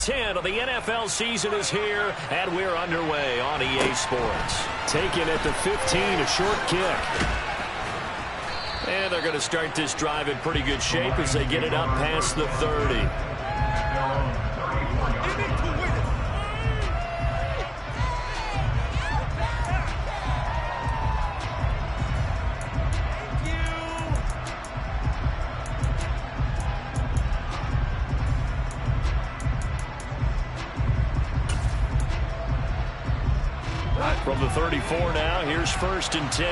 10 of the NFL season is here, and we're underway on EA Sports. Taken at the 15, a short kick. And they're going to start this drive in pretty good shape as they get it up past the 30. From the 34 now, here's 1st and 10.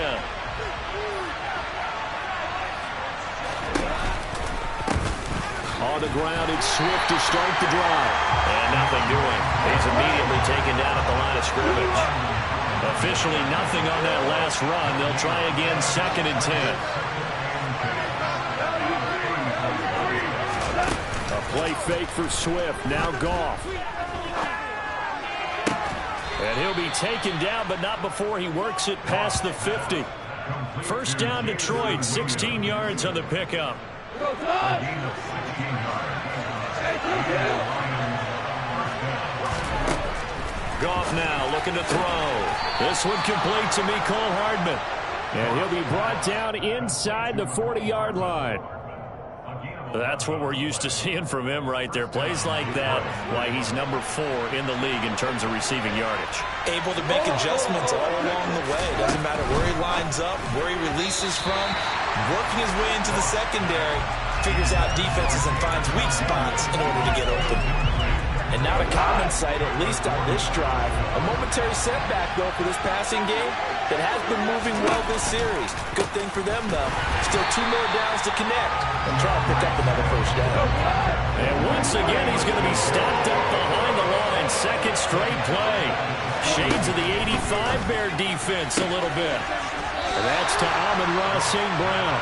On the ground, it's Swift to start the drive. And nothing doing. He's immediately taken down at the line of scrimmage. Officially nothing on that last run. They'll try again, 2nd and 10. A play fake for Swift. Now Goff. And he'll be taken down, but not before he works it past the 50. First down, Detroit, 16 yards on the pickup. Goff now looking to throw. This one complete to Mecole Hardman. And he'll be brought down inside the 40-yard line. That's what we're used to seeing from him right there. Plays like that, why he's number 4 in the league in terms of receiving yardage. Able to make adjustments all along the way. Doesn't matter where he lines up, where he releases from. Working his way into the secondary, figures out defenses and finds weak spots in order to get open. And not a common sight, at least on this drive. A momentary setback, though, for this passing game that has been moving well this series. Good thing for them, though. Still 2 more downs to connect and try to pick up another first down. And once again, he's going to be stopped up behind the line. 2nd straight play. Shades of the 85 Bear defense a little bit. And that's to Amon-Ra St. Brown.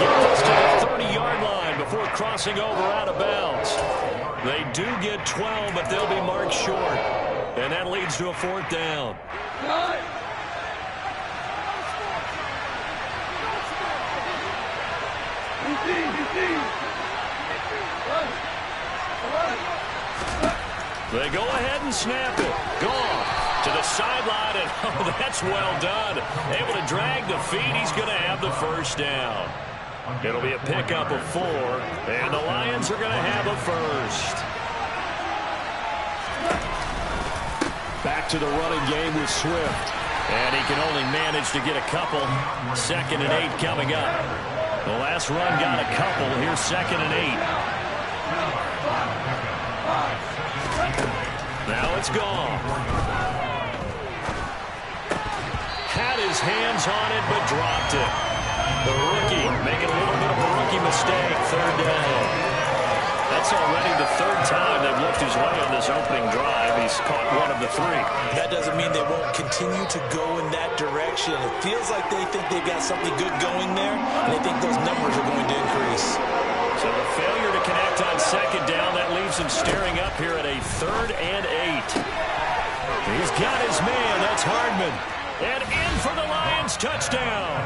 Get this to the 30-yard line before crossing over out of bounds. They do get 12, but they'll be marked short. And that leads to a 4th down. They go ahead and snap it. Goff to the sideline, and oh, that's well done. Able to drag the feet. He's going to have the first down. It'll be a pickup of 4, and the Lions are going to have a first. Back to the running game with Swift. And he can only manage to get a couple. 2nd and 8 coming up. The last run got a couple. Here's 2nd and 8. Now it's gone. Had his hands on it, but dropped it. The rookie making a little bit of a rookie mistake. 3rd down. That's already the 3rd time they've looked his way on this opening drive. He's caught 1 of the 3. That doesn't mean they won't continue to go in that direction. It feels like they think they've got something good going there, and they think those numbers are going to increase. So the failure to connect on 2nd down, that leaves him staring up here at a 3rd and 8. He's got his man. That's Hardman. And in for the Lions, touchdown.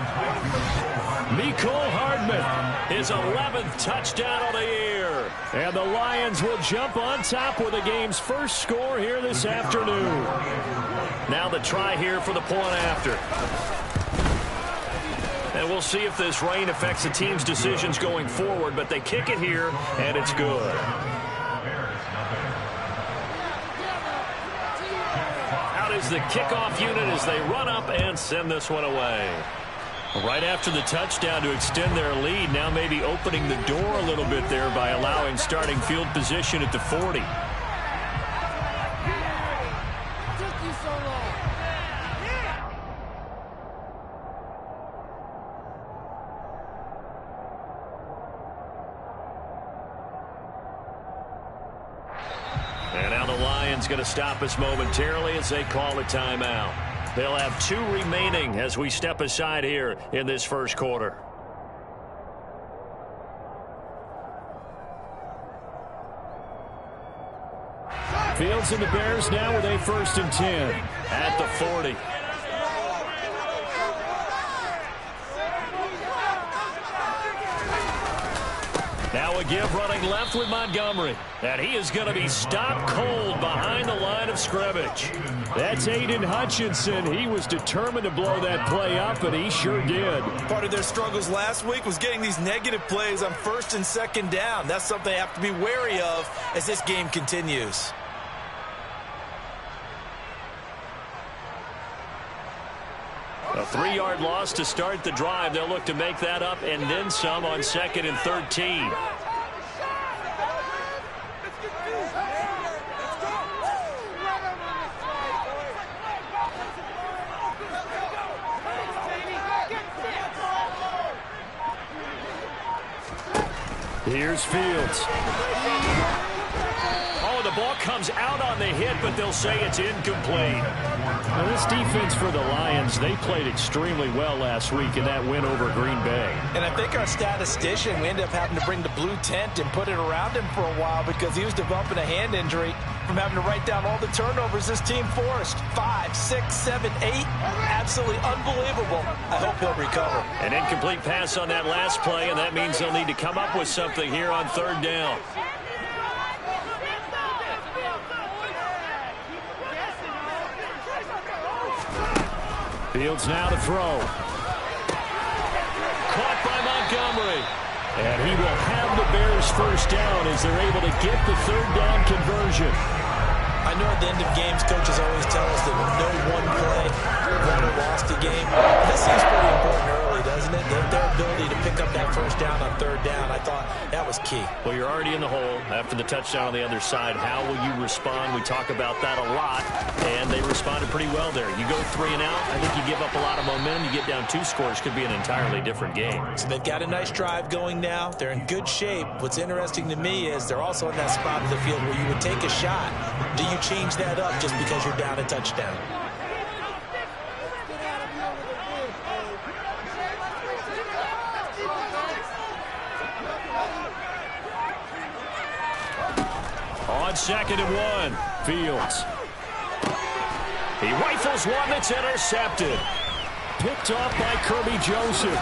Mecole Hardman, his 11th touchdown of the year. And the Lions will jump on top with the game's first score here this afternoon. Now the try here for the point after. And we'll see if this rain affects the team's decisions going forward, but they kick it here, and it's good. Out is the kickoff unit as they run up and send this one away. Right after the touchdown to extend their lead, now maybe opening the door a little bit there by allowing starting field position at the 40. And now the Lions going to stop us momentarily as they call a timeout. They'll have 2 remaining as we step aside here in this first quarter. Fields and the Bears now with a 1st and 10 at the 40. Now a give running left with Montgomery. And he is going to be stopped cold behind the line of scrimmage. That's Aiden Hutchinson. He was determined to blow that play up, and he sure did. Part of their struggles last week was getting these negative plays on first and second down. That's something they have to be wary of as this game continues. A 3-yard loss to start the drive. They'll look to make that up and then some on 2nd and 13. Here's Fields. Oh, the ball comes out on the hit, but they'll say it's incomplete. Now, this defense for the Lions, they played extremely well last week in that win over Green Bay. And I think our statistician, we ended up having to bring the blue tent and put it around him for a while because he was developing a hand injury from having to write down all the turnovers this team forced. 5, 6, 7, 8. Absolutely unbelievable. I hope he'll recover. An incomplete pass on that last play, and that means they'll need to come up with something here on 3rd down. Fields now to throw. Caught by Montgomery. And he will have the Bears first down as they're able to get the 3rd down conversion. I know at the end of games, coaches always tell us that no one play won or lost a game. This seems pretty important early, doesn't it? Their ability to pick up that first down on 3rd down, I thought that was key. Well, you're already in the hole after the touchdown on the other side. How will you respond? We talk about that a lot, and they responded pretty well there. You go 3 and out, I think you give up a lot of momentum. You get down 2 scores, could be an entirely different game. So they've got a nice drive going now. They're in good shape. What's interesting to me is they're also in that spot of the field where you would take a shot. Do you change that up just because you're down a touchdown? On 2nd and 1, Fields. He rifles one that's intercepted. Picked off by Kirby Joseph.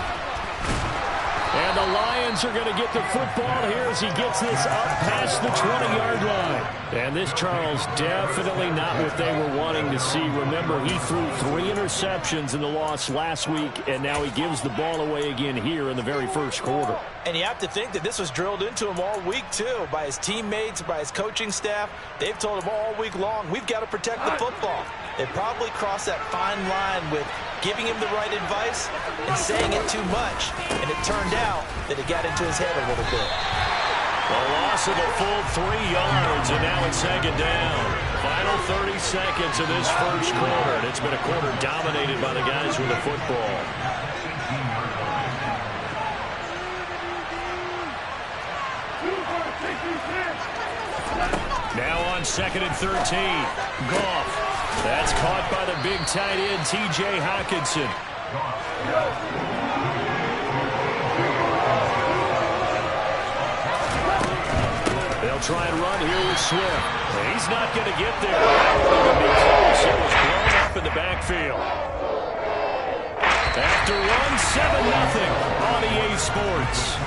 And the Lions are going to get the football here as he gets this up past the 20-yard line. And this, Charles, definitely not what they were wanting to see. Remember, he threw 3 interceptions in the loss last week, and now he gives the ball away again here in the very first quarter. And you have to think that this was drilled into him all week, too, by his teammates, by his coaching staff. They've told him all week long, we've got to protect the football. They probably crossed that fine line with giving him the right advice and saying it too much. And it turned out that it got into his head a little bit. A loss of a full 3 yards, and now it's 2nd down. Final 30 seconds of this first quarter. And it's been a quarter dominated by the guys with the football. Now on 2nd and 13. Goff. That's caught by the big tight end, T.J. Hockenson. They'll try and run here with Swift. He's not going to get there. That would have been close. It was blown up in the backfield. After one, 7-0 on EA Sports.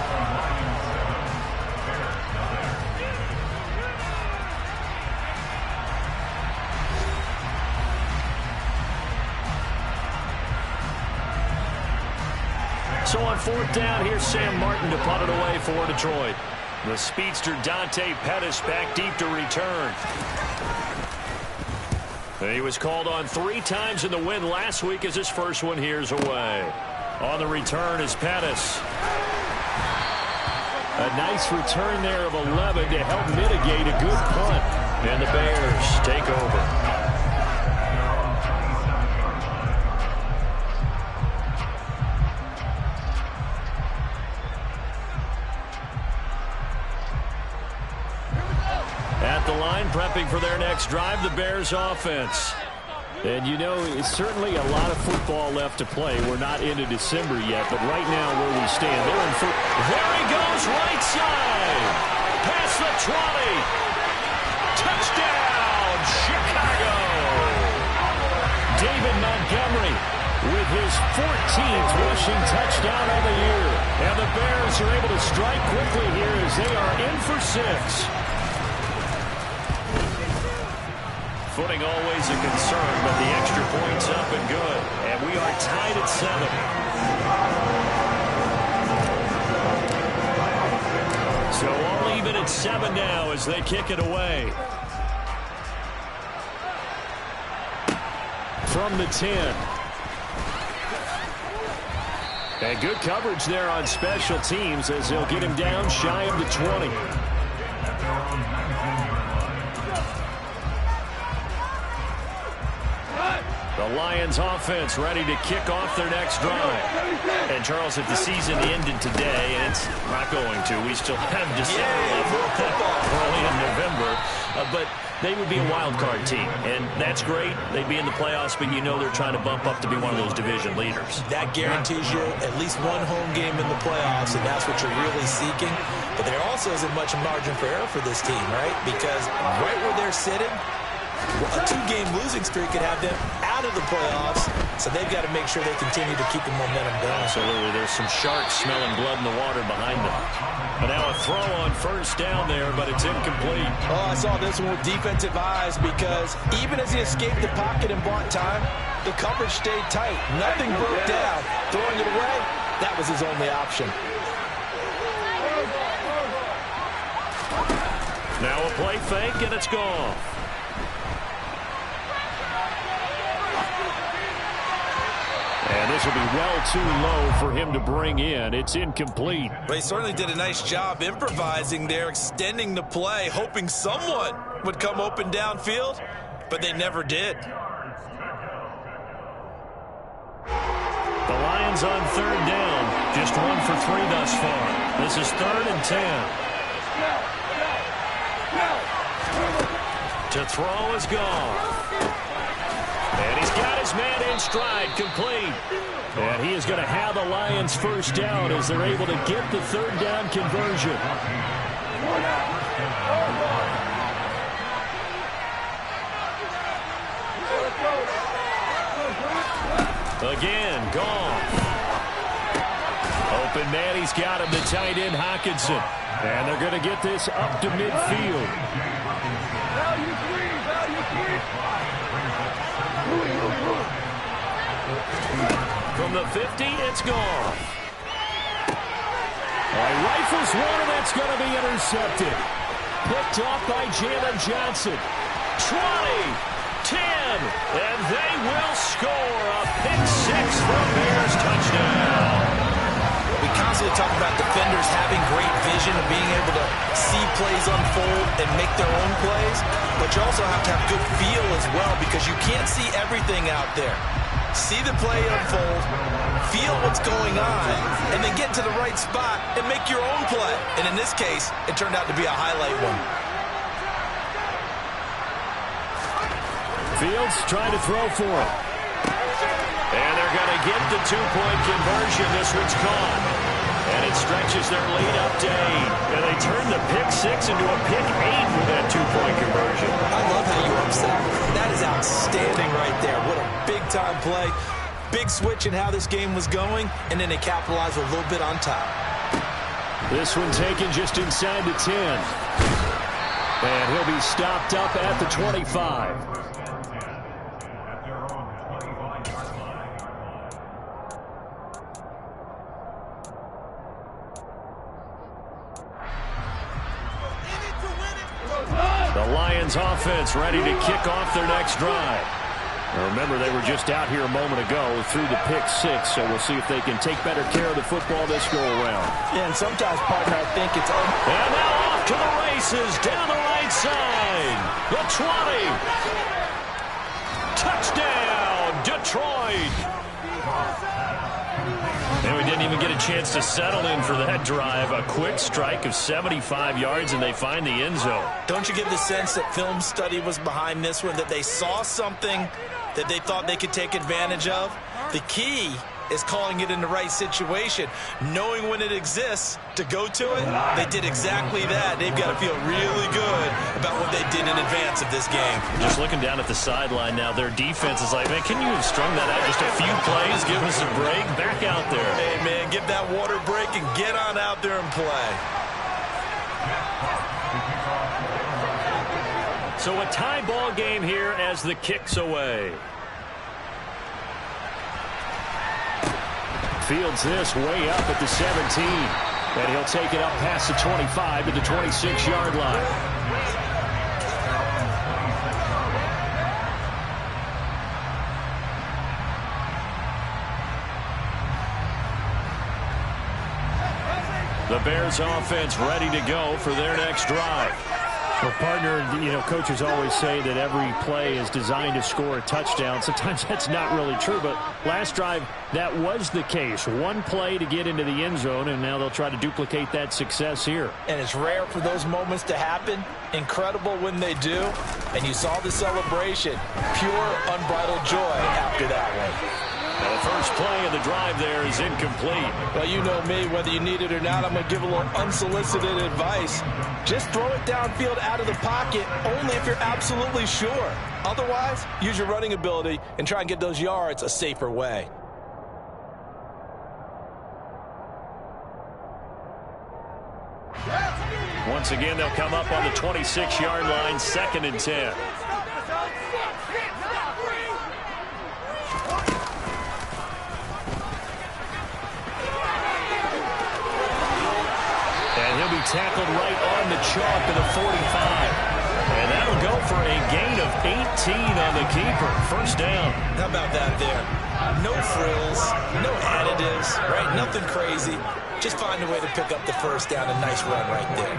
So on 4th down, here's Sam Martin to punt it away for Detroit. The speedster Dante Pettis back deep to return. He was called on 3 times in the win last week as his first one here's away. On the return is Pettis. A nice return there of 11 to help mitigate a good punt. And the Bears take over. At the line, prepping for their next drive, the Bears offense. And you know, it's certainly a lot of football left to play. We're not into December yet, but right now where we stand, they're in foot. There he goes, right side. Past the 20. Touchdown, Chicago. David Montgomery with his 14th rushing touchdown of the year. And the Bears are able to strike quickly here as they are in for 6. Footing always a concern, but the extra point's up and good. And we are tied at 7. So all even at 7 now as they kick it away. From the 10. And good coverage there on special teams as they'll get him down shy of the 20. The Lions offense ready to kick off their next drive. And Charles, if the season ended today, and it's not going to, we still have December early in November, but they would be a wild card team, and that's great. They'd be in the playoffs, but you know they're trying to bump up to be one of those division leaders. That guarantees you at least one home game in the playoffs, and that's what you're really seeking. But there also isn't much margin for error for this team, right? Because right where they're sitting, a 2-game losing streak could have them out of the playoffs, so they've got to make sure they continue to keep the momentum going. Absolutely. There's some sharks smelling blood in the water behind them. But now a throw on first down there, but it's incomplete. Oh, I saw this one with defensive eyes because even as he escaped the pocket and bought time, the coverage stayed tight. Nothing broke down. Throwing it away, that was his only option. Now a play fake, and it's gone. And this will be well too low for him to bring in. It's incomplete. But he certainly did a nice job improvising there, extending the play, hoping someone would come open downfield, but they never did. The Lions on third down. Just 1 for 3 thus far. This is 3rd and 10. To throw is gone. And he's got his man in stride, complete. And he is going to have the Lions first down as they're able to get the third down conversion. Again, gone. Open man, he's got him, the tight end Hockenson. And they're going to get this up to midfield. From the 50, it's gone. Rifles one, and that's going to be intercepted. Picked off by Jalen Johnson. 20, 10, and they will score a pick-6 for a Bears touchdown. We constantly talk about defenders having great vision and being able to see plays unfold and make their own plays, but you also have to have good feel as well because you can't see everything out there. See the play unfold, feel what's going on, and then get to the right spot and make your own play. And in this case, it turned out to be a highlight one. Fields trying to throw for him. And they're going to get the 2-point conversion. This one's caught. And it stretches their lead up to 8. And they turn the pick-6 into a pick-8 with that 2-point conversion. I love how you upset. That is outstanding right there. What a big-time play. Big switch in how this game was going, and then they capitalized a little bit on top. This one taken just inside the 10. And he'll be stopped up at the 25. The Lions offense ready to kick off their next drive. Now remember, they were just out here a moment ago through the pick-6, so we'll see if they can take better care of the football this go-around. Yeah, and sometimes, partner, I think it's... And now off to the races, down the right side. The 20. Touchdown, Detroit. And we didn't even get a chance to settle in for that drive. A quick strike of 75 yards, and they find the end zone. Don't you get the sense that film study was behind this one, that they saw something that they thought they could take advantage of? The key is calling it in the right situation. Knowing when it exists to go to it, they did exactly that. They've got to feel really good about what they did in advance of this game. Just looking down at the sideline now, their defense is like, man, can you have strung that out just a few plays? Give us a break. Back out there. Hey, man, give that water break and get on out there and play. So a tie ball game here as the kick's away. Fields this way up at the 17. And he'll take it up past the 25 to the 26-yard line. The Bears offense ready to go for their next drive. Well, partner, you know, coaches always say that every play is designed to score a touchdown. Sometimes that's not really true, but last drive, that was the case. One play to get into the end zone, and now they'll try to duplicate that success here. And it's rare for those moments to happen. Incredible when they do. And you saw the celebration. Pure, unbridled joy after that one. Now the first play of the drive there is incomplete. Well, you know me, whether you need it or not, I'm going to give a little unsolicited advice. Just throw it downfield out of the pocket, only if you're absolutely sure. Otherwise, use your running ability and try and get those yards a safer way. Once again, they'll come up on the 26-yard line, 2nd and 10. He'll be tackled right on the chalk to the 45. And that'll go for a gain of 18 on the keeper. First down. How about that there? No frills, no additives, right? Nothing crazy. Just find a way to pick up the first down. A nice run right there.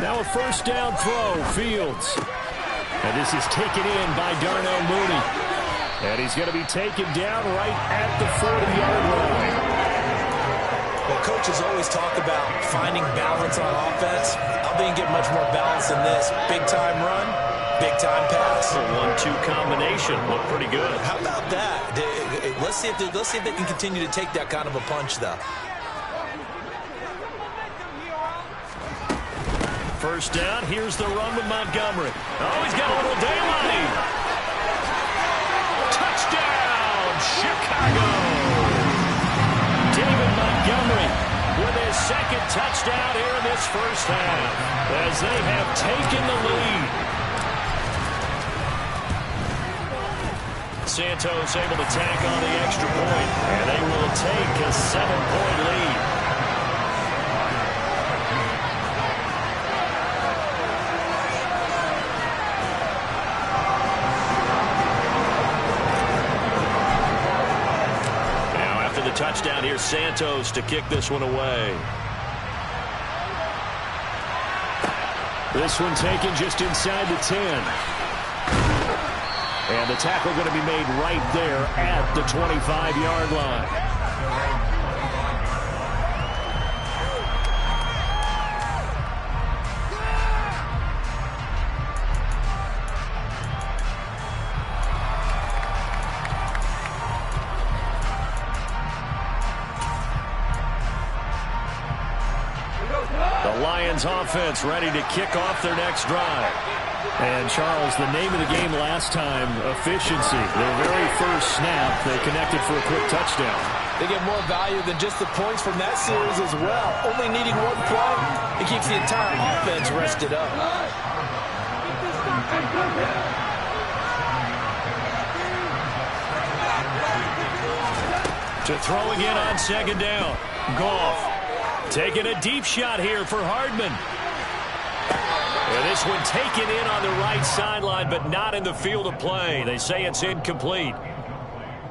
Now a first down throw, Fields. And this is taken in by Darnell Mooney. And he's going to be taken down right at the 40-yard line. Well, coaches always talk about finding balance on offense. I think you get much more balance than this. Big-time run, big-time pass. A 1-2 combination. Looked pretty good. How about that? Let's see if they can continue to take that kind of a punch, though. First down, here's the run with Montgomery. Oh, he's got a little daylight. Touchdown, Chicago. David Montgomery with his second touchdown here in this first half as they have taken the lead. Santos able to tack on the extra point, and they will take a 7-point lead. Touchdown here, Santos to kick this one away. This one taken just inside the 10. And the tackle going to be made right there at the 25-yard line. Offense ready to kick off their next drive. And Charles, the name of the game last time, efficiency. Their very first snap, they connected for a quick touchdown. They get more value than just the points from that series as well. Only needing one play, it keeps the entire offense rested up. To throw again on second down. Goff taking a deep shot here for Hardman. And this one taken in on the right sideline, but not in the field of play. They say it's incomplete.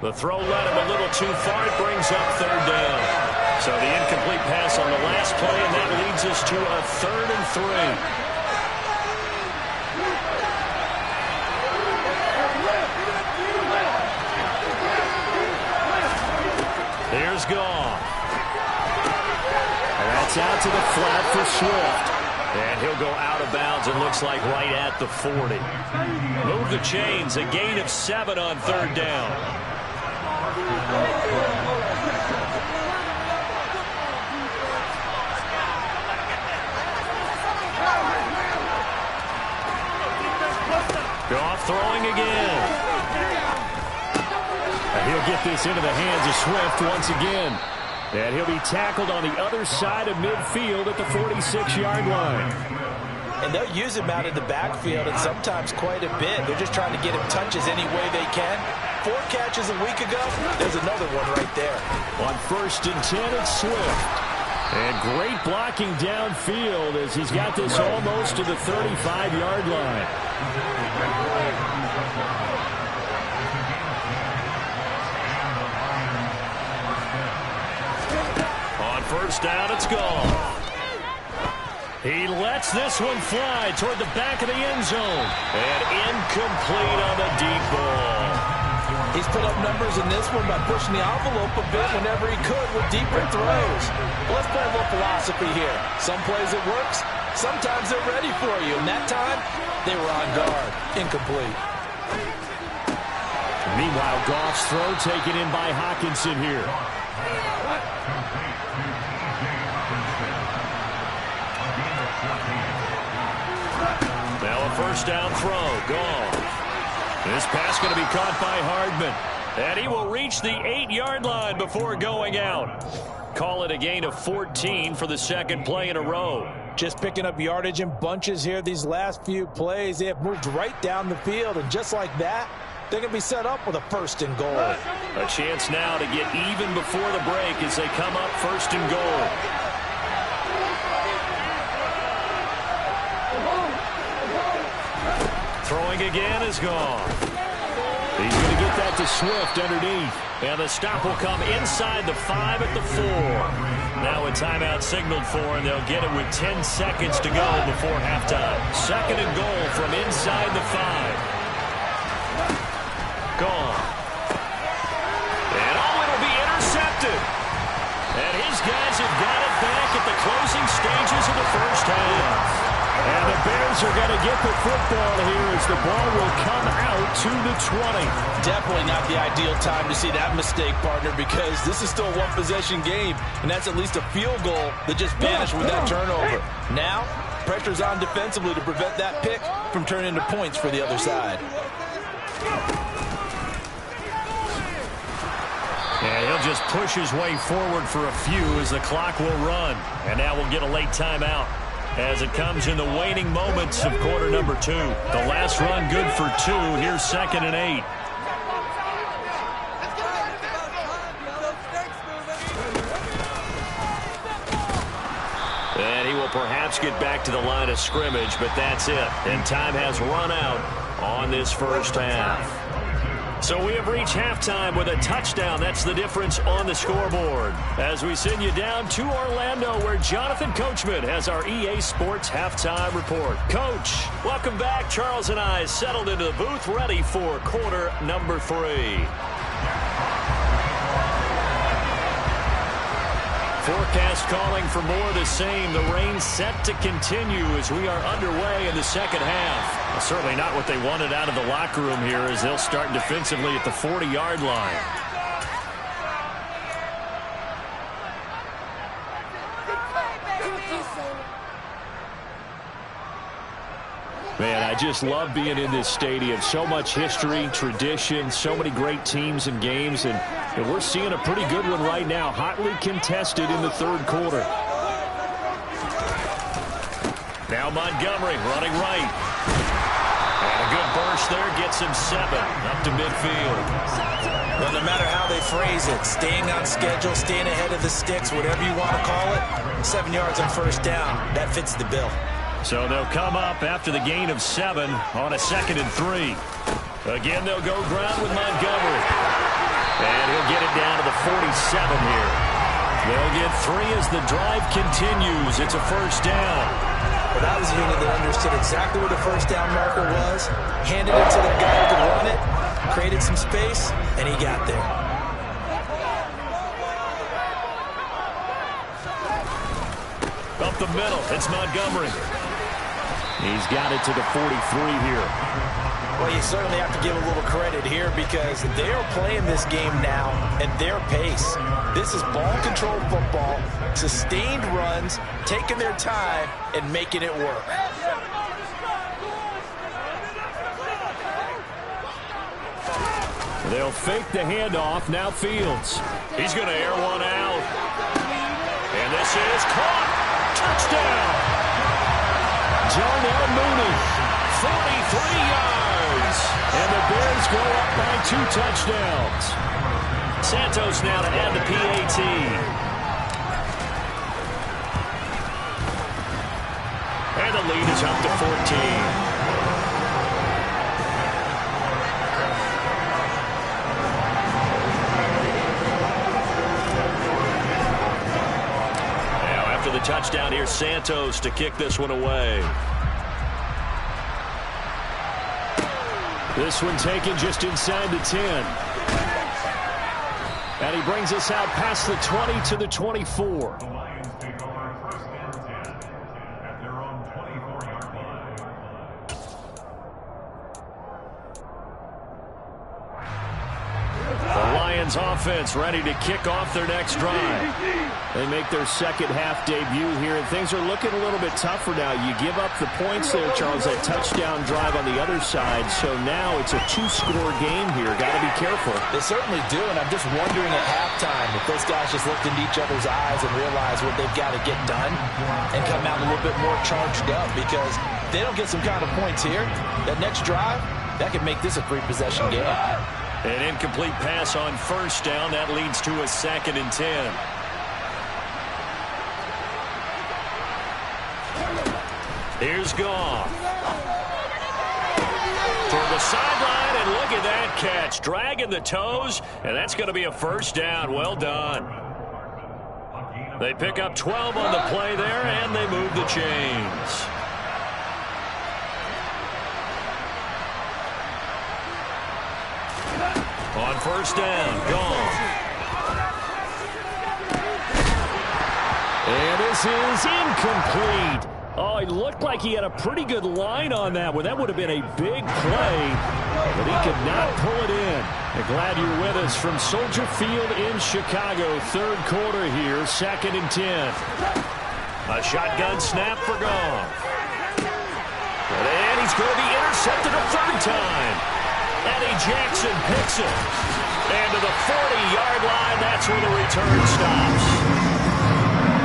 The throw led him a little too far. It brings up third down. So the incomplete pass on the last play, and that leads us to a 3rd and 3. Here's Goff. And that's It's out to the flat for Swift. And he'll go out of bounds, it looks like, right at the 40. Move the chains, a gain of 7 on third down. Goff throwing again. And he'll get this into the hands of Swift once again. And he'll be tackled on the other side of midfield at the 46-yard line. And they'll use him out in the backfield, and sometimes quite a bit. They're just trying to get him touches any way they can. 4 catches a week ago. There's another one right there. On 1st and 10, it's Swift. And great blocking downfield as he's got this almost to the 35-yard line. First down, it's gone. He lets this one fly toward the back of the end zone. And incomplete on the deep ball. He's put up numbers in this one by pushing the envelope a bit whenever he could with deeper throws. Let's play a little philosophy here. Some plays it works. Sometimes they're ready for you. And that time, they were on guard. Incomplete. Meanwhile, Goff's throw taken in by Hockenson here. Now a first down throw. Gone. This pass going to be caught by Hardman. And he will reach the 8-yard line before going out. Call it a gain of 14 for the second play in a row. Just picking up yardage in bunches here these last few plays. They have moved right down the field. And just like that, they're going to be set up with a 1st and goal. A chance now to get even before the break as they come up 1st and goal. Throwing again is gone. He's going to get that to Swift underneath. And the stop will come inside the 5 at the 4. Now a timeout signaled for, and they'll get it with 10 seconds to go before halftime. 2nd and goal from inside the 5. Gone. And it'll be intercepted. And his guys have got it back at the closing stages of the first half. And the Bears are going to get the football here as the ball will come out to the 20. Definitely not the ideal time to see that mistake, partner, because this is still a one-possession game, and that's at least a field goal that just vanished with that turnover. Now, pressure's on defensively to prevent that pick from turning into points for the other side. And he'll just push his way forward for a few as the clock will run. And now we'll get a late timeout as it comes in the waning moments of quarter number 2. The last run good for 2. Here's 2nd and 8. And he will perhaps get back to the line of scrimmage, but that's it. And time has run out on this first half. So we have reached halftime with a touchdown. That's the difference on the scoreboard. As we send you down to Orlando, where Jonathan Coachman has our EA Sports halftime report. Coach, welcome back. Charles and I settled into the booth, ready for quarter number 3. Forecast calling for more of the same. The rain set to continue as we are underway in the second half. Well, certainly not what they wanted out of the locker room here as they'll start defensively at the 40-yard line. Man, I just love being in this stadium. So much history, tradition, so many great teams and games, and we're seeing a pretty good one right now, hotly contested in the third quarter. Now Montgomery running right. And a good burst there gets him 7 up to midfield. Well, no matter how they phrase it, staying on schedule, staying ahead of the sticks, whatever you want to call it, 7 yards on first down, that fits the bill. So they'll come up after the gain of 7 on a 2nd and 3. Again, they'll go ground with Montgomery. And he'll get it down to the 47 here. They'll get 3 as the drive continues. It's a first down. Well, that was a unit that understood exactly where the first down marker was, handed it to the guy who could run it, created some space, and he got there. the middle. It's Montgomery. He's got it to the 43 here. Well, you certainly have to give a little credit here because they're playing this game now at their pace. This is ball control football, sustained runs, taking their time, and making it work. They'll fake the handoff. Now Fields. He's going to air one out. And this is caught. Touchdown. Darnell Mooney, 43 yards. And the Bears go up by 2 touchdowns. Santos now to add the PAT. And the lead is up to 14. The touchdown here, Santos to kick this one away. This one taken just inside the 10. And he brings us out past the 20 to the 24. The Lions take over first and 10 at their own 24-yard line. The Lions offense ready to kick off their next drive. They make their second half debut here, and things are looking a little bit tougher now. You give up the points there, Charles, that touchdown drive on the other side. So now it's a 2-score game here. Got to be careful. They certainly do, and I'm just wondering at halftime if those guys just looked into each other's eyes and realized what they've got to get done and come out a little bit more charged up, because if they don't get some kind of points here, that next drive, that could make this a 3-possession game. An incomplete pass on first down. That leads to a 2nd and 10. Here's Goff. Toward the sideline, and look at that catch. Dragging the toes, and that's going to be a first down. Well done. They pick up 12 on the play there, and they move the chains. On first down, Goff. And this is incomplete. Oh, it looked like he had a pretty good line on that one. That would have been a big play, but he could not pull it in. And glad you're with us from Soldier Field in Chicago. Third quarter here, 2nd and 10. A shotgun snap for Goff. And he's going to be intercepted a 3rd time. Eddie Jackson picks it. And to the 40-yard line, that's where the return stops.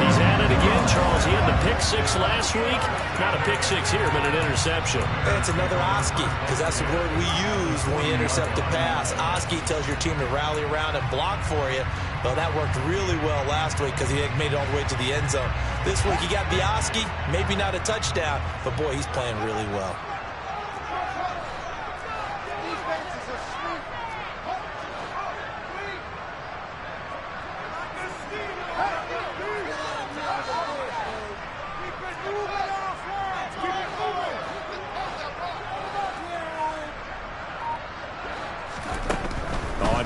He's at it again, Charles. He had the pick 6 last week. Not a pick 6 here, but an interception. It's another Oski, because that's the word we use when we intercept a pass. Oski tells your team to rally around and block for you. Well, that worked really well last week because he had made it all the way to the end zone. This week, he got the Oski, maybe not a touchdown, but, boy, he's playing really well.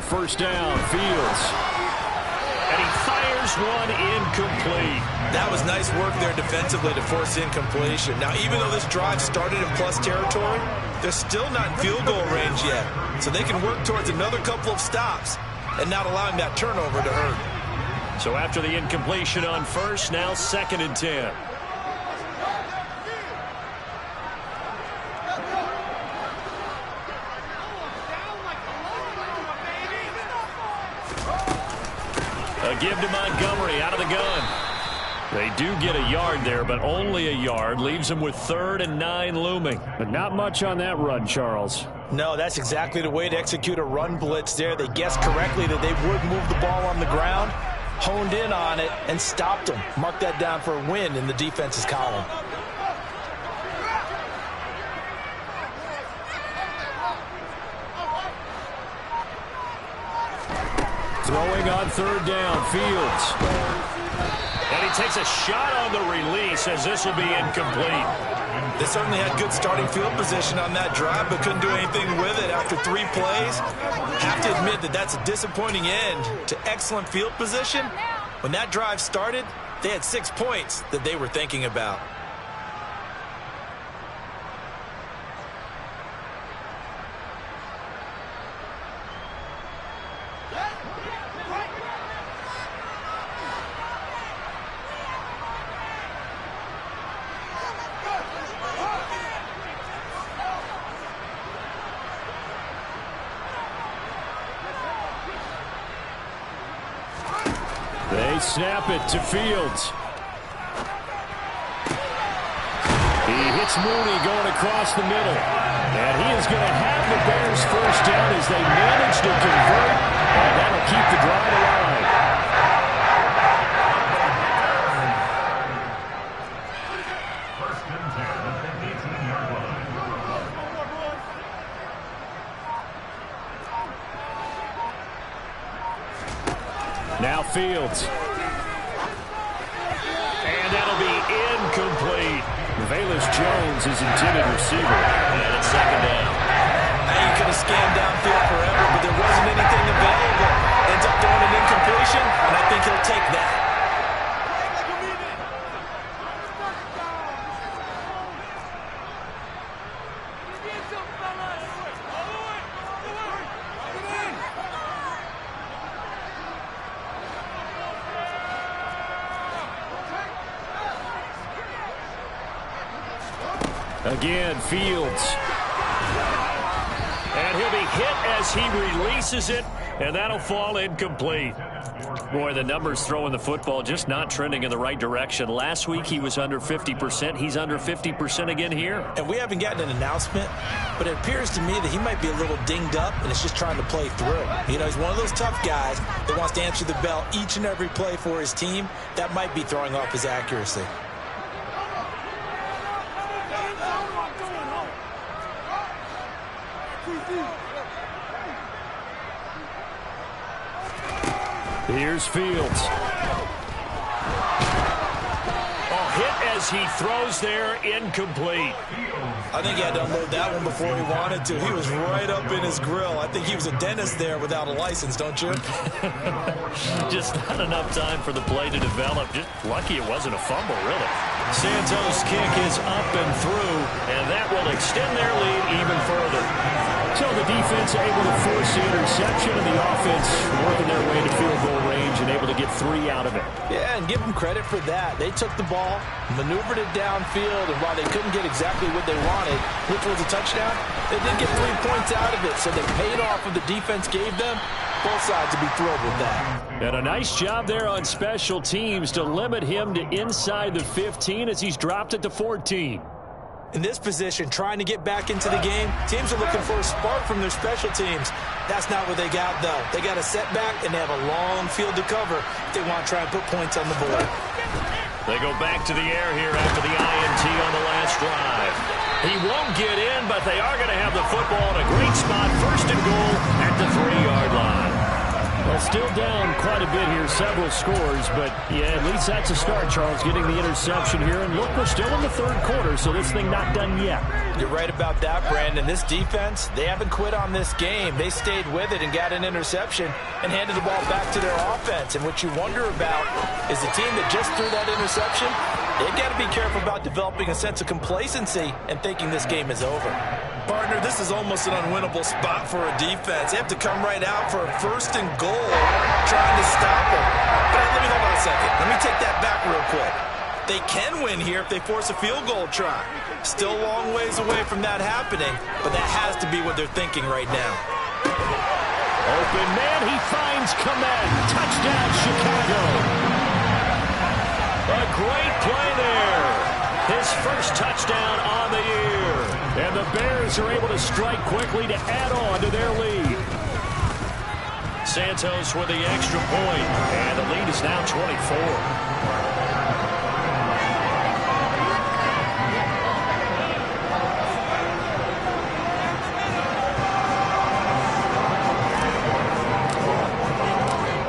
First down, Fields. And he fires one incomplete. That was nice work there defensively to force incompletion. Now, even though this drive started in plus territory, they're still not in field goal range yet. So they can work towards another couple of stops and not allowing that turnover to hurt. So after the incompletion on first, now 2nd and 10. A give to Montgomery out of the gun. They do get a yard there, but only a yard. Leaves them with 3rd and 9 looming. But not much on that run, Charles. No, that's exactly the way to execute a run blitz there. They guessed correctly that they would move the ball on the ground, honed in on it, and stopped them. Mark that down for a win in the defense's column. Throwing on 3rd down, Fields. And he takes a shot on the release as this will be incomplete. They certainly had good starting field position on that drive, but couldn't do anything with it after 3 plays. Have to admit that that's a disappointing end to excellent field position. When that drive started, They had 6 points that they were thinking about. They snap it to Fields. He hits Mooney going across the middle. And he is going to have the Bears first down as they manage to convert. And that'll keep the drive alive. First and 10 at the 18-yard line. Now Fields. And that'll be incomplete. Velus Jones is intended receiver. And it's second down. Now you could have scanned downfield forever, but there wasn't anything available. Ends up throwing an incompletion, and I think he'll take that. Again, Fields. And he'll be hit as he releases it, and that'll fall incomplete. Boy, the numbers throwing the football just not trending in the right direction. Last week he was under 50%. He's under 50% again here. And we haven't gotten an announcement, but it appears to me that he might be a little dinged up and is just trying to play through. You know, he's one of those tough guys that wants to answer the bell each and every play for his team. That might be throwing off his accuracy. Here's Fields. Hit as he throws there, incomplete. I think he had to unload that one before he wanted to. He was right up in his grill. I think he was a dentist there without a license, don't you? Just not enough time for the play to develop. Just lucky it wasn't a fumble, really. Santos' kick is up and through, and that will extend their lead even further. So the defense able to force the interception, and the offense working their way to field goal range and able to get 3 out of it. Yeah, and give them credit for that. They took the ball, maneuvered it downfield, and while they couldn't get exactly what they wanted, which was a touchdown, they did get 3 points out of it, so they paid off what the defense gave them. Both sides will be thrilled with that. And a nice job there on special teams to limit him to inside the 15 as he's dropped it to 14. In this position, trying to get back into the game, teams are looking for a spark from their special teams. That's not what they got, though. They got a setback, and they have a long field to cover if they want to try and put points on the board. They go back to the air here after the INT on the last drive. He won't get in, but they are going to have the football in a great spot, first and goal at the 3-yard line. Well, still down quite a bit here, several scores, but yeah, at least that's a start, Charles, getting the interception here. And look, we're still in the third quarter, so this thing not done yet. You're right about that, Brandon. This defense, they haven't quit on this game. They stayed with it and got an interception and handed the ball back to their offense. And what you wonder about is the team that just threw that interception, they've got to be careful about developing a sense of complacency and thinking this game is over. Partner, this is almost an unwinnable spot for a defense. They have to come right out for a first and goal, trying to stop them. But let me hold on a second. Let me take that back real quick. They can win here if they force a field goal try. Still a long ways away from that happening, but that has to be what they're thinking right now. Open man, he finds Komet. Touchdown, Chicago. A great play there. His first touchdown on the year. And the Bears are able to strike quickly to add on to their lead. Santos with the extra point, and the lead is now 24.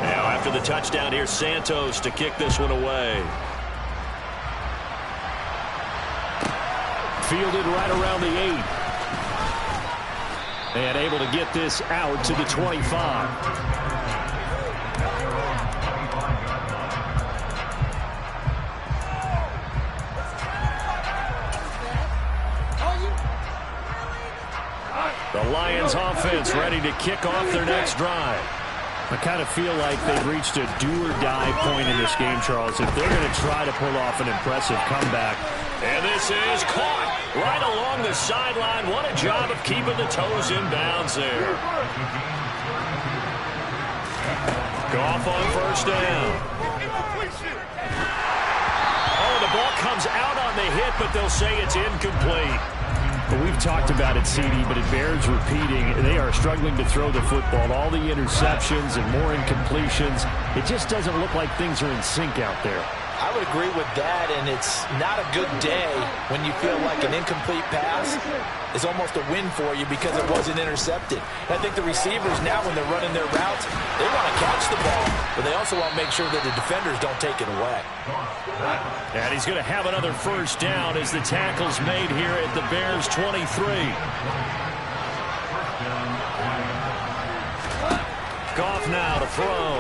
Now after the touchdown, here's Santos to kick this one away. Fielded right around the 8. And able to get this out to the 25. Lions offense ready to kick off their next drive. I kind of feel like they've reached a do-or-die point in this game, Charles, if they're going to try to pull off an impressive comeback. And this is caught right along the sideline. What a job of keeping the toes in bounds there. Goff on first down. Oh, the ball comes out on the hit, but they'll say it's incomplete. Well, we've talked about it, CD, but it bears repeating. They are struggling to throw the football. All the interceptions and more incompletions. It just doesn't look like things are in sync out there. I would agree with that, and it's not a good day when you feel like an incomplete pass is almost a win for you because it wasn't intercepted. And I think the receivers now, when they're running their routes, they want to catch the ball, but they also want to make sure that the defenders don't take it away. And he's going to have another first down as the tackle's made here at the Bears' 23. Goff now to throw.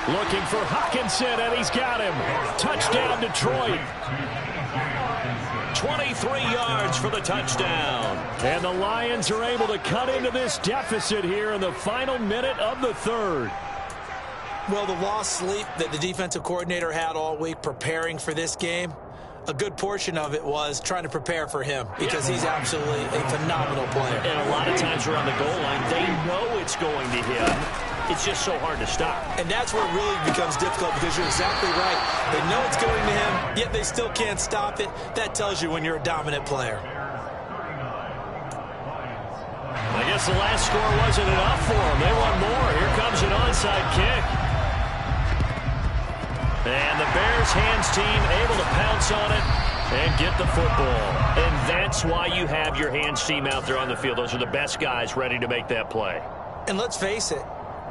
Looking for Hockenson, and he's got him. Touchdown, Detroit. 23 yards for the touchdown. And the Lions are able to cut into this deficit here in the final minute of the third. Well, the lost sleep that the defensive coordinator had all week preparing for this game, a good portion of it was trying to prepare for him because he's absolutely a phenomenal player. And a lot of times around the goal line, they know it's going to hit. It's just so hard to stop. And that's where it really becomes difficult because you're exactly right. They know it's going to him, yet they still can't stop it. That tells you when you're a dominant player. I guess the last score wasn't enough for them. They want more. Here comes an onside kick. And the Bears hands team able to pounce on it and get the football. And that's why you have your hands team out there on the field. Those are the best guys ready to make that play. And let's face it,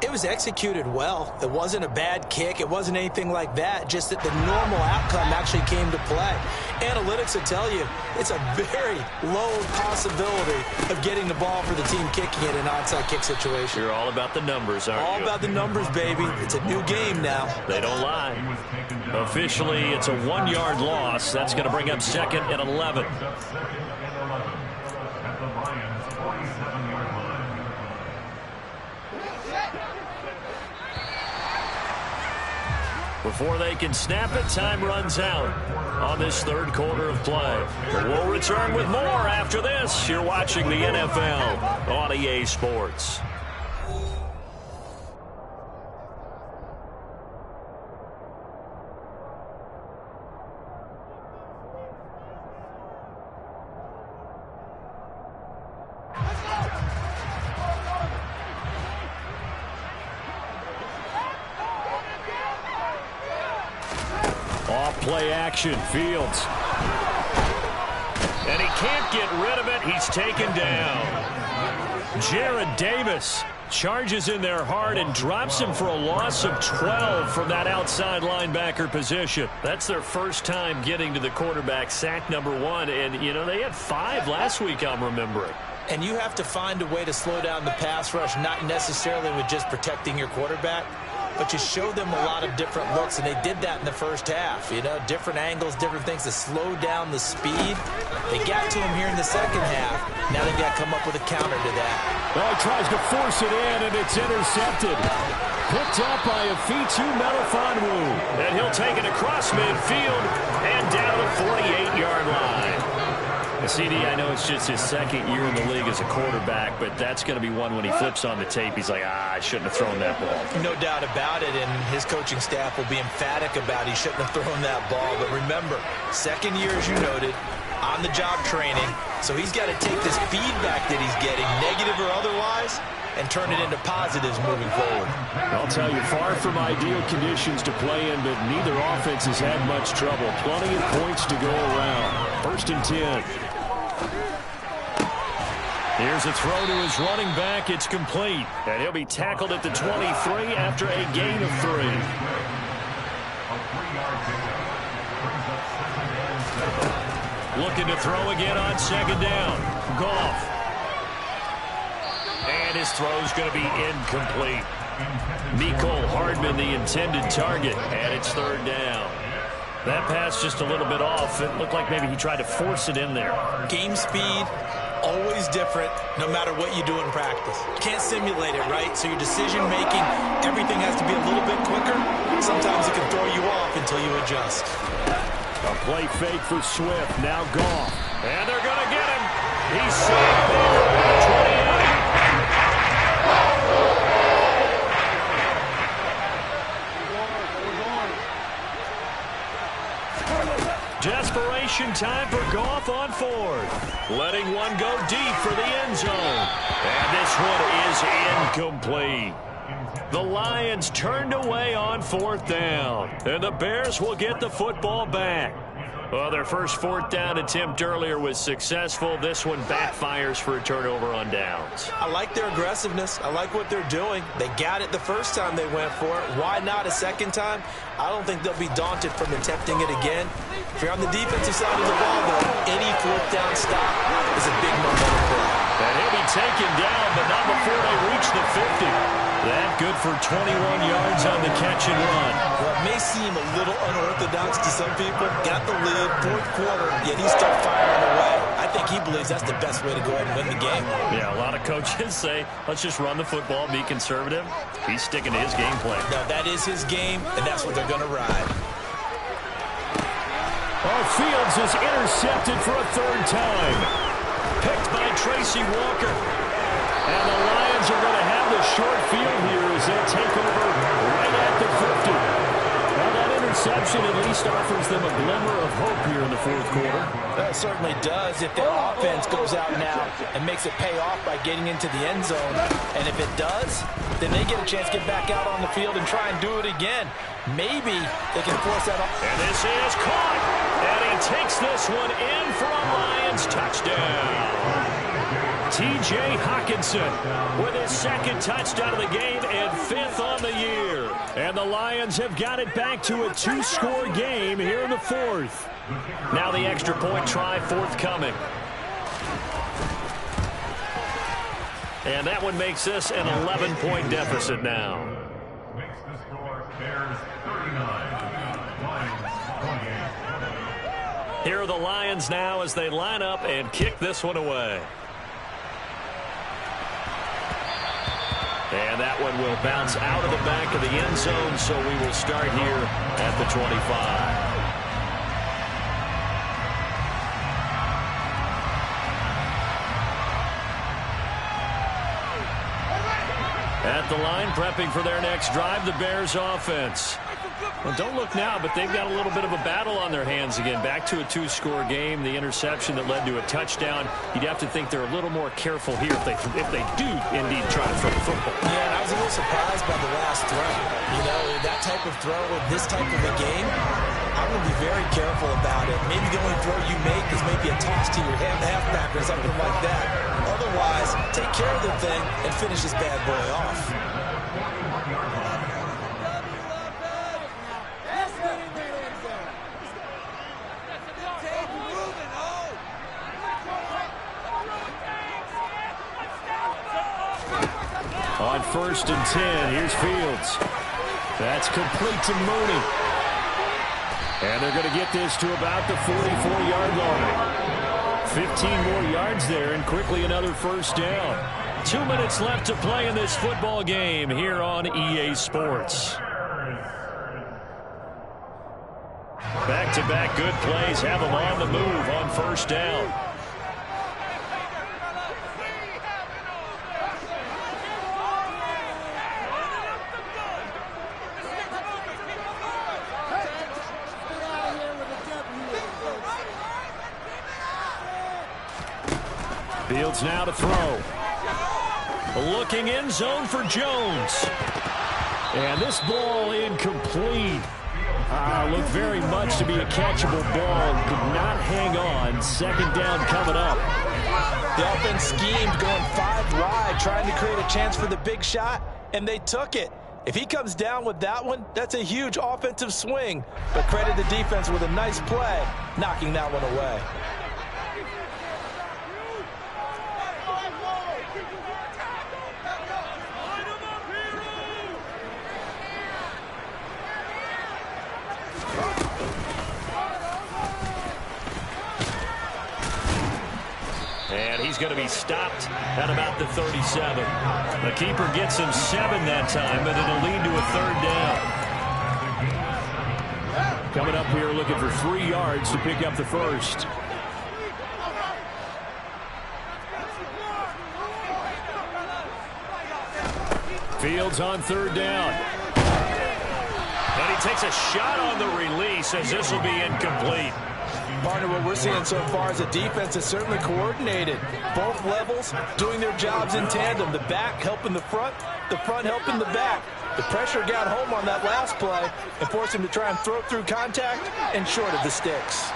it was executed well. It wasn't a bad kick. It wasn't anything like that. Just that the normal outcome actually came to play. Analytics will tell you it's a very low possibility of getting the ball for the team kicking it in an onside kick situation. You're all about the numbers, aren't you? All about the numbers, baby. It's a new game now. They don't lie. Officially, it's a 1-yard loss. That's going to bring up second and 11. Before they can snap it, time runs out on this third quarter of play. But we'll return with more after this. You're watching the NFL on EA Sports. Play action, Fields. And he can't get rid of it. He's taken down. Jared Davis charges in there hard and drops him for a loss of 12 from that outside linebacker position. That's their first time getting to the quarterback, sack number 1. And, you know, they had 5 last week, I'm remembering. And you have to find a way to slow down the pass rush, not necessarily with just protecting your quarterback, but you show them a lot of different looks, and they did that in the first half. You know, different angles, different things to slow down the speed. They got to him here in the second half. Now they've got to come up with a counter to that. Well, he tries to force it in, and it's intercepted. Picked up by Afitu Melifonwu. And he'll take it across midfield and down the 48-yard line. CD, I know it's just his second year in the league as a quarterback, but that's going to be one when he flips on the tape. He's like, I shouldn't have thrown that ball. No doubt about it, and his coaching staff will be emphatic about he shouldn't have thrown that ball. But remember, second year, as you noted, on-the-job training, so he's got to take this feedback that he's getting, negative or otherwise, and turn it into positives moving forward. I'll tell you, far from ideal conditions to play in, but neither offense has had much trouble. Plenty of points to go around. First and 10. Here's a throw to his running back. It's complete. And he'll be tackled at the 23 after a gain of 3. Looking to throw again on second down. Goff. And his throw's going to be incomplete. Mecole Hardman, the intended target, and it's third down. That pass just a little bit off. It looked like maybe he tried to force it in there. Game speed, always different no matter what you do in practice. You can't simulate it, right? So your decision-making, everything has to be a little bit quicker. Sometimes it can throw you off until you adjust. A play fake for Swift, now Goff. And they're going to get him. He's sacked there at the 28. Desperation time for Goff on fourth. Letting one go deep for the end zone. And this one is incomplete. The Lions turned away on fourth down. And the Bears will get the football back. Well, their first fourth down attempt earlier was successful. This one backfires for a turnover on downs. I like their aggressiveness. I like what they're doing. They got it the first time they went for it. Why not a second time? I don't think they'll be daunted from attempting it again. If you're on the defensive side of the ball, though, any fourth down stop is a big momentum play. And he'll be taken down, but not before they reach the 50. That good for 21 yards on the catch and run. Well, it may seem a little unorthodox to some people. Got the lead, fourth quarter, yet he still firing away. I think he believes that's the best way to go ahead and win the game. Yeah, a lot of coaches say, let's just run the football, be conservative. He's sticking to his game plan. No, that is his game, and that's what they're going to ride. Oh, Fields is intercepted for a third time. Picked by Tracy Walker. And the Lions are going to have the short field here as they'll take over right at the 50. Well, that interception at least offers them a glimmer of hope here in the fourth quarter. That certainly does if their offense goes out now and makes it pay off by getting into the end zone. And if it does, then they get a chance to get back out on the field and try and do it again. Maybe they can force that off. And this is caught. And he takes this one in for a Lions touchdown. T.J. Hockenson with his second touchdown of the game and fifth on the year. And the Lions have got it back to a two-score game here in the fourth. Now the extra point try forthcoming. And that one makes this an 11-point deficit now. Makes the score Bears 39, Lions 28. Here are the Lions now as they line up and kick this one away. And that one will bounce out of the back of the end zone, so we will start here at the 25. At the line, prepping for their next drive, the Bears offense. Well, don't look now, but they've got a little bit of a battle on their hands again. Back to a two-score game. The interception that led to a touchdown. You'd have to think they're a little more careful here if they do indeed try to throw the football. Yeah, and I was a little surprised by the last throw. You know, that type of throw in this type of a game, I'm going to be very careful about it. Maybe the only throw you make is maybe a toss to your halfback or something like that. Otherwise, take care of the thing and finish this bad boy off. On 1st and 10, here's Fields. That's complete to Mooney. And they're going to get this to about the 44-yard line. 15 more yards there, and quickly another first down. 2 minutes left to play in this football game here on EA Sports. Back-to-back good plays have them on the move on first down. Fields now to throw. Looking in zone for Jones. And this ball incomplete. Looked very much to be a catchable ball. Could not hang on. Second down coming up. The offense schemed going 5 wide, trying to create a chance for the big shot, and they took it. If he comes down with that one, that's a huge offensive swing. But credit the defense with a nice play, knocking that one away. he's going to be stopped at about the 37. The keeper gets him 7 that time, but it'll lead to a 3rd down. Coming up here looking for 3 yards to pick up the first. Fields on 3rd down. And he takes a shot on the release as this will be incomplete. Partner, what we're seeing so far is the defense is certainly coordinated. Both levels doing their jobs in tandem. The back helping the front helping the back. The pressure got home on that last play and forced him to try and throw through contact and short of the sticks.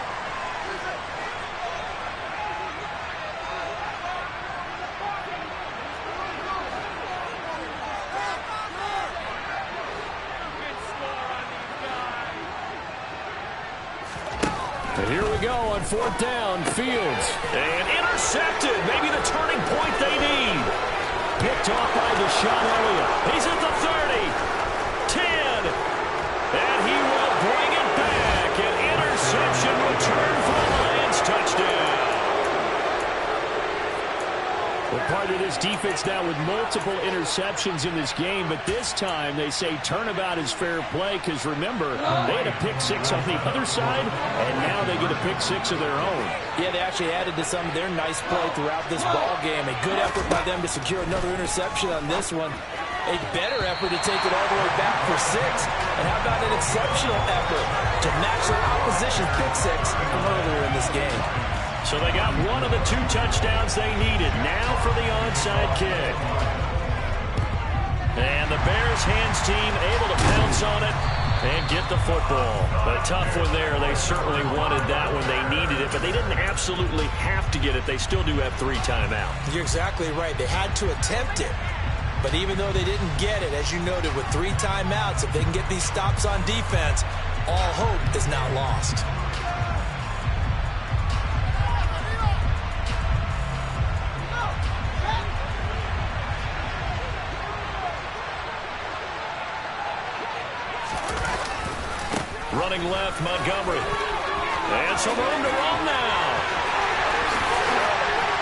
And here we go on 4th down. Fields. And intercepted. Maybe the turning point they need. Picked off by Deshaun Elliott. He's at the 30. 10. And he will bring it back. An interception return for the Lions. Touchdown. Well, part of this defense now with multiple interceptions in this game, but this time they say turnabout is fair play because, remember, they had a pick 6 on the other side, and now they get a pick 6 of their own. Yeah, they actually added to some of their nice play throughout this ball game. A good effort by them to secure another interception on this one. A better effort to take it all the way back for 6. And how about an exceptional effort to match their opposition's pick 6 from earlier in this game. So they got one of the 2 touchdowns they needed. Now for the onside kick. And the Bears hands team able to pounce on it and get the football. A tough one there. They certainly wanted that when they needed it, but they didn't absolutely have to get it. They still do have 3 timeouts. You're exactly right. They had to attempt it. But even though they didn't get it, as you noted, with 3 timeouts, if they can get these stops on defense, all hope is not lost. Running left, Montgomery. And some room to run now.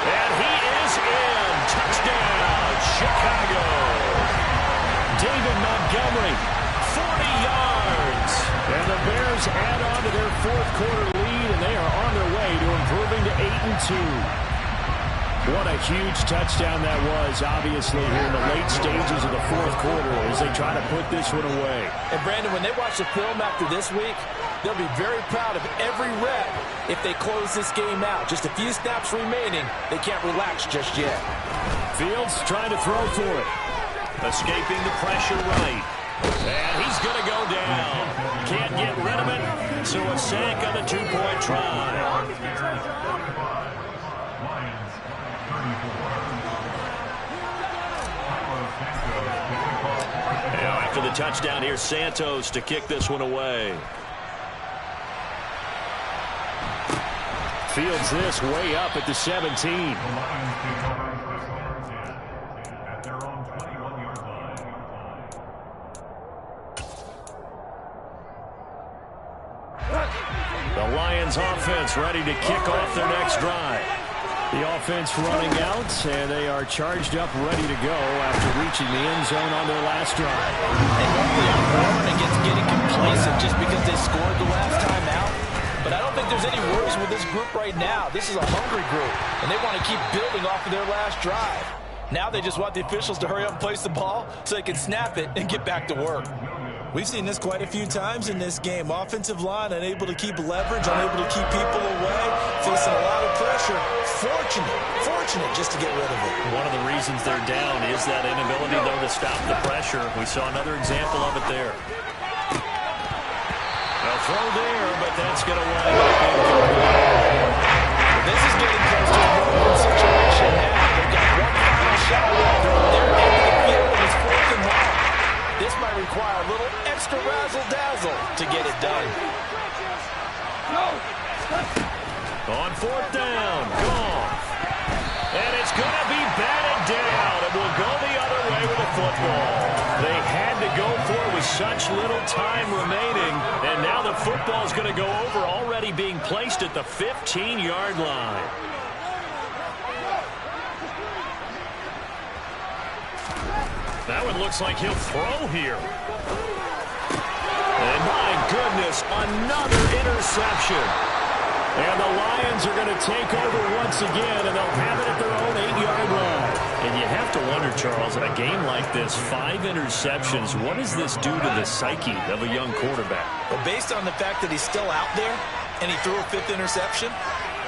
And he is in. Touchdown, Chicago. David Montgomery, 40 yards. and the Bears add on to their 4th quarter lead, and they are on their way to improving to 8-2. What a huge touchdown that was, obviously, here in the late stages of the 4th quarter as they try to put this one away. And, Brandon, when they watch the film after this week, they'll be very proud of every rep if they close this game out. Just a few snaps remaining. They can't relax just yet. Fields trying to throw for it. Escaping the pressure right. And he's going to go down. Can't get rid of it, so a sack on the 2-point try. Now after the touchdown, here's Santos to kick this one away. Fields this way up at the 17. The Lions offense ready to kick off their next drive. The offense running out, and they are charged up, ready to go after reaching the end zone on their last drive. And normally I'm warning against getting complacent just because they scored the last time out. But I don't think there's any worries with this group right now. This is a hungry group, and they want to keep building off of their last drive. Now they just want the officials to hurry up and place the ball so they can snap it and get back to work. We've seen this quite a few times in this game. Offensive line unable to keep leverage, unable to keep people away, facing a lot of pressure. Fortunate just to get rid of it. One of the reasons they're down is that inability, though, to stop the pressure. We saw another example of it there. A throw there, but that's going to wind up incomplete. This is getting close to a no-win situation now. They've got one final shot. They're into the field, and it's 4th and long. This might require a little extra razzle-dazzle to get it done. On 4th down, Goff. And it's going to be batted down. It will go the other way with the football. They had to go for it with such little time remaining. And now the football is going to go over, already being placed at the 15-yard line. That one looks like he'll throw here. And my goodness, another interception. And the Lions are going to take over once again, and they'll have it at their own 8-yard line. And you have to wonder, Charles, in a game like this, 5 interceptions, what does this do to the psyche of a young quarterback? Well, based on the fact that he's still out there and he threw a 5th interception,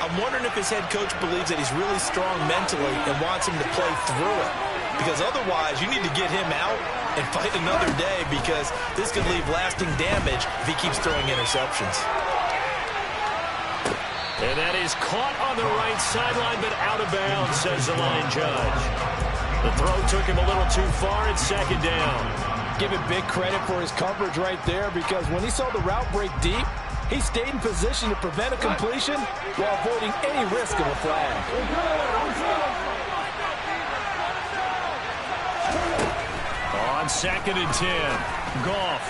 I'm wondering if his head coach believes that he's really strong mentally and wants him to play through it. Because otherwise, you need to get him out and fight another day, because this could leave lasting damage if he keeps throwing interceptions. And that is caught on the right sideline, but out of bounds, says the line judge. The throw took him a little too far. It's 2nd down. Give him big credit for his coverage right there, because when he saw the route break deep, he stayed in position to prevent a completion while avoiding any risk of a flag. On 2nd and 10, Goff.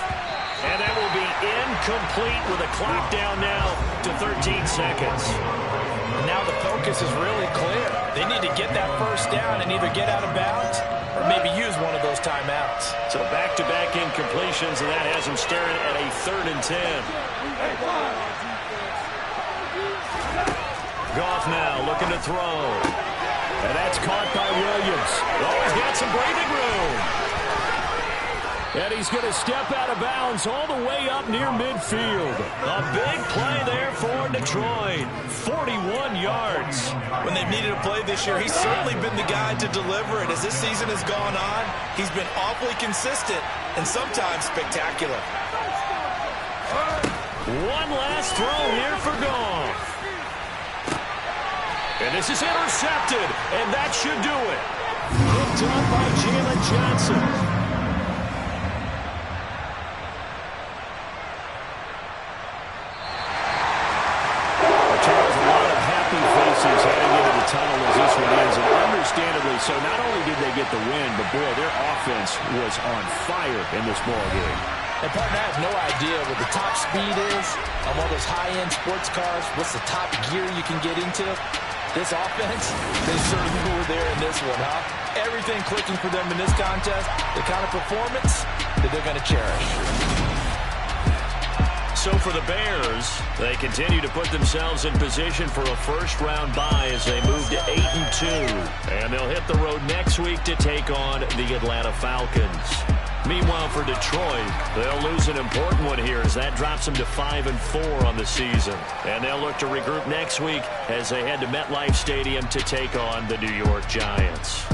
And that will be incomplete with a clock down now to 13 seconds. And now the focus is really clear. They need to get that first down and either get out of bounds or maybe use one of those timeouts. So back-to-back incompletions, and that has them staring at a 3rd and 10. Goff now looking to throw. And that's caught by Williams. Oh, he's got some breathing room. And he's going to step out of bounds all the way up near midfield. A big play there for Detroit. 41 yards. When they've needed a play this year, he's certainly been the guy to deliver it. As this season has gone on, he's been awfully consistent and sometimes spectacular. One last throw here for Goff. And this is intercepted, and that should do it. Picked up by Jalen Johnson. Heading into the tunnel as this one ends, and understandably so. Not only did they get the win, but boy, their offense was on fire in this ball game. And partner, I have no idea what the top speed is on one of those high-end sports cars. What's the top gear you can get into? This offense, they certainly were there in this one, huh? Everything clicking for them in this contest, the kind of performance that they're going to cherish. So for the Bears, they continue to put themselves in position for a first-round bye as they move to 8-2. And they'll hit the road next week to take on the Atlanta Falcons. Meanwhile, for Detroit, they'll lose an important one here as that drops them to 5-4 on the season. And they'll look to regroup next week as they head to MetLife Stadium to take on the New York Giants.